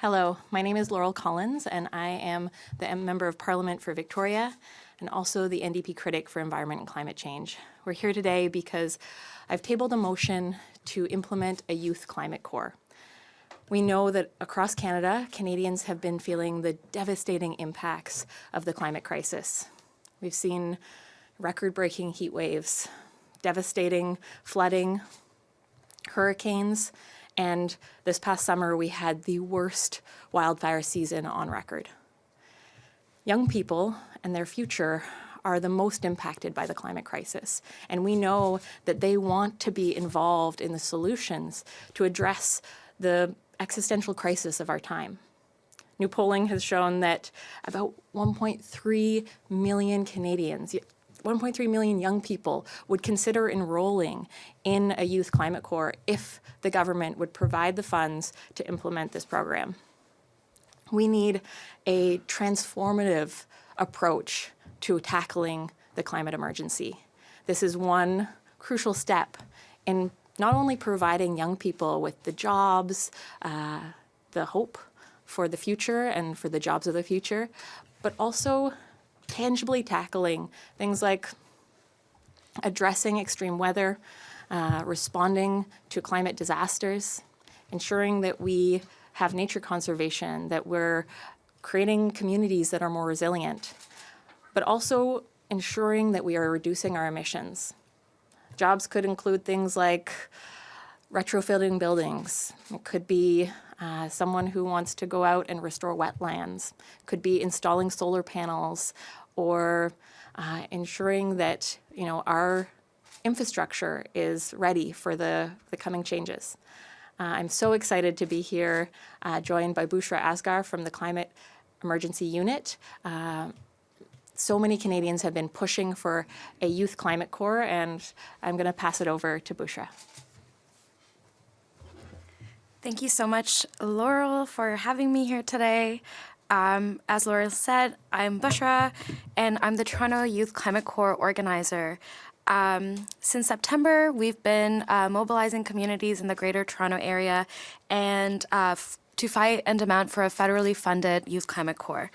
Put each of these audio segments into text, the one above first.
Hello, my name is Laurel Collins, and I am the Member of Parliament for Victoria and also the NDP critic for Environment and Climate Change. We're here today because I've tabled a motion to implement a youth climate corps. We know that across Canada, Canadians have been feeling the devastating impacts of the climate crisis. We've seen record-breaking heat waves, devastating flooding, hurricanes, and this past summer we had the worst wildfire season on record. Young people and their future are the most impacted by the climate crisis, and we know that they want to be involved in the solutions to address the existential crisis of our time. New polling has shown that about 1.3 million Canadians, 1.3 million young people would consider enrolling in a youth climate corps if the government would provide the funds to implement this program. We need a transformative approach to tackling the climate emergency. This is one crucial step in not only providing young people with the jobs, the hope for the future and for the jobs of the future, but also tangibly tackling things like addressing extreme weather, responding to climate disasters, ensuring that we have nature conservation, that we're creating communities that are more resilient, but also ensuring that we are reducing our emissions. Jobs could include things like retrofitting buildings. It could be someone who wants to go out and restore wetlands. It could be installing solar panels or ensuring that our infrastructure is ready for the coming changes. I'm so excited to be here, joined by Bushra Asghar from the Climate Emergency Unit. So many Canadians have been pushing for a youth climate corps, and I'm going to pass it over to Bushra. Thank you so much, Laurel, for having me here today. As Laurel said, I'm Bushra, and I'm the Toronto Youth Climate Corps organizer. Since September, we've been mobilizing communities in the Greater Toronto Area and to fight and demand for a federally funded youth climate corps.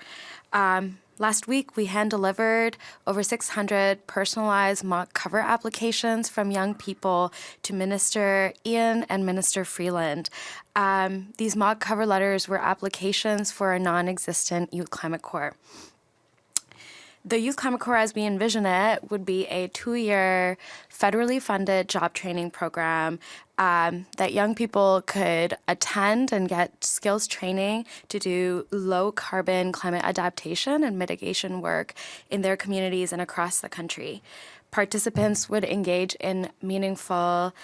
Last week, we hand-delivered over 600 personalized mock cover applications from young people to Minister Ian and Minister Freeland. These mock cover letters were applications for a non-existent youth climate corps. The Youth Climate Corps, as we envision it, would be a 2-year federally funded job training program that young people could attend and get skills training to do low-carbon climate adaptation and mitigation work in their communities and across the country. Participants would engage in meaningful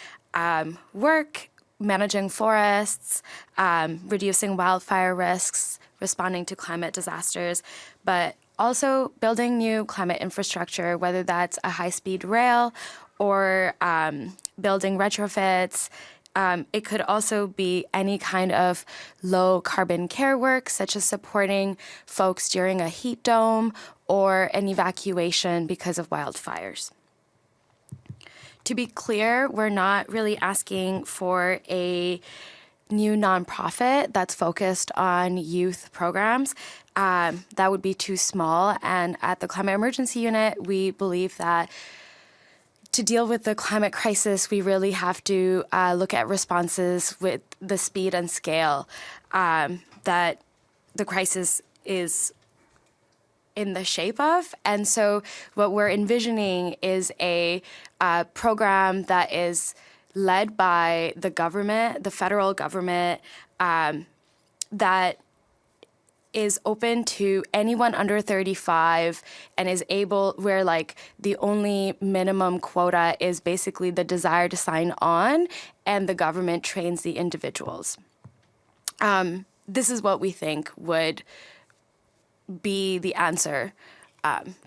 work, managing forests, reducing wildfire risks, responding to climate disasters, but also building new climate infrastructure, whether that's a high-speed rail or building retrofits. It could also be any kind of low-carbon care work, such as supporting folks during a heat dome or an evacuation because of wildfires. To be clear, we're not really asking for a new nonprofit that's focused on youth programs. That would be too small. And at the Climate Emergency Unit, we believe that to deal with the climate crisis, we really have to look at responses with the speed and scale that the crisis is in the shape of. And so what we're envisioning is a program that is led by the government, the federal government, that is open to anyone under 35 and is able, where like the only minimum quota is basically the desire to sign on, and the government trains the individuals. This is what we think would be the answer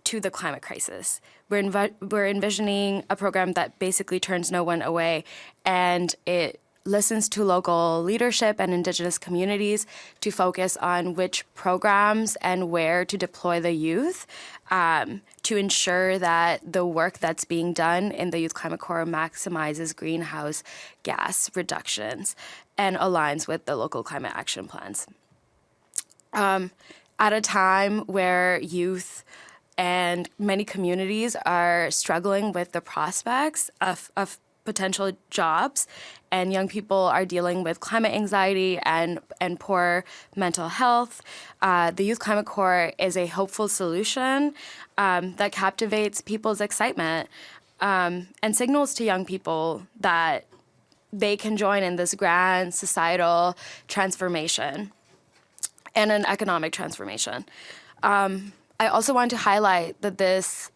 to the climate crisis. We're envisioning a program that basically turns no one away, and it listens to local leadership and Indigenous communities to focus on which programs and where to deploy the youth to ensure that the work that's being done in the Youth Climate Corps maximizes greenhouse gas reductions and aligns with the local climate action plans. At a time where youth and many communities are struggling with the prospects of potential jobs, and young people are dealing with climate anxiety and poor mental health, the Youth Climate Corps is a hopeful solution that captivates people's excitement and signals to young people that they can join in this grand societal transformation and an economic transformation. I also want to highlight that this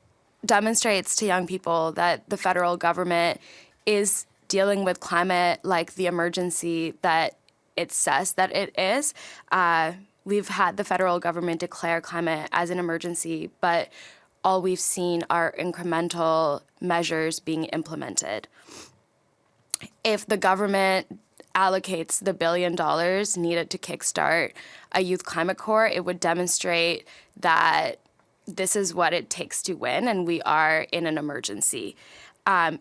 demonstrates to young people that the federal government is dealing with climate like the emergency that it says that it is. We've had the federal government declare climate as an emergency, but all we've seen are incremental measures being implemented. If the government allocates the $1 billion needed to kickstart a Youth Climate Corps, it would demonstrate that this is what it takes to win, and we are in an emergency.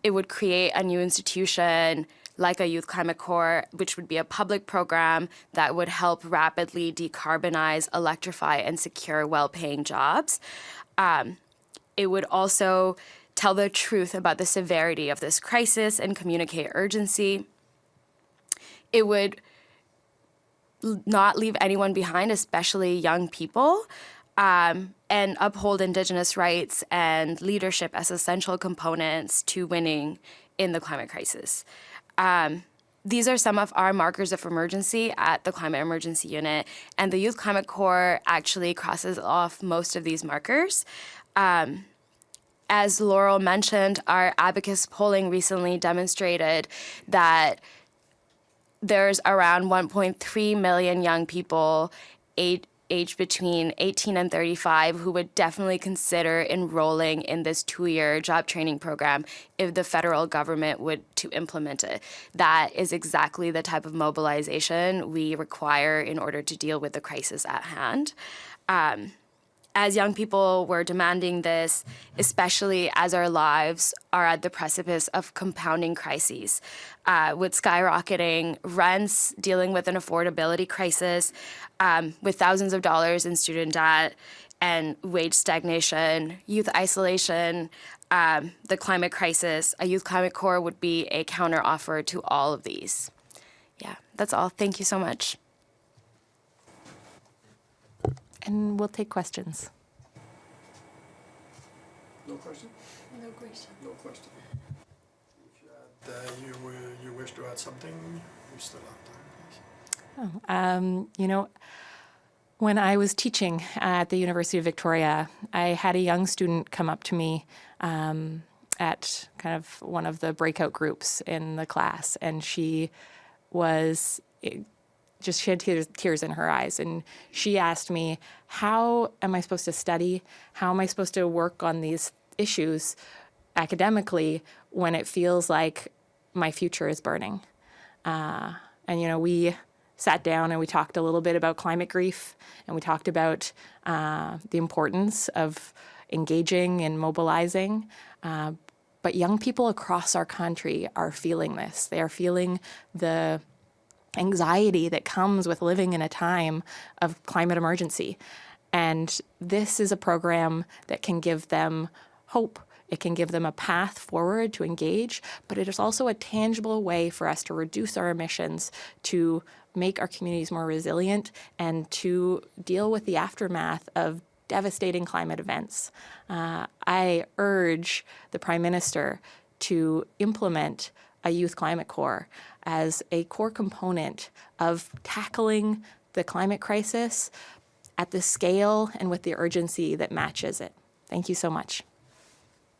It would create a new institution like a Youth Climate Corps, which would be a public program that would help rapidly decarbonize, electrify, and secure well-paying jobs. It would also tell the truth about the severity of this crisis and communicate urgency. It would not leave anyone behind, especially young people, and uphold Indigenous rights and leadership as essential components to winning in the climate crisis. These are some of our markers of emergency at the Climate Emergency Unit, and the Youth Climate Corps actually crosses off most of these markers. As Laurel mentioned, our Abacus polling recently demonstrated that there's around 1.3 million young people aged between 18 and 35 who would definitely consider enrolling in this 2-year job training program if the federal government would to implement it. That is exactly the type of mobilization we require in order to deal with the crisis at hand. As young people were demanding this, especially as our lives are at the precipice of compounding crises, with skyrocketing rents, dealing with an affordability crisis, with thousands of dollars in student debt and wage stagnation, youth isolation, the climate crisis, a Youth Climate Corps would be a counteroffer to all of these. Yeah, that's all. Thank you so much. And we'll take questions. No question? No question. No question. If you wish to add something, we still have time, please. When I was teaching at the University of Victoria, I had a young student come up to me at kind of one of the breakout groups in the class, and she had tears in her eyes, and she asked me, how am I supposed to study? How am I supposed to work on these issues academically when it feels like my future is burning? We sat down and we talked a little bit about climate grief, and we talked about the importance of engaging and mobilizing. But young people across our country are feeling this. They are feeling the anxiety that comes with living in a time of climate emergency. And this is a program that can give them hope. It can give them a path forward to engage, but it is also a tangible way for us to reduce our emissions, to make our communities more resilient, and to deal with the aftermath of devastating climate events. I urge the Prime Minister to implement a Youth Climate Corps as a core component of tackling the climate crisis at the scale and with the urgency that matches it. Thank you so much.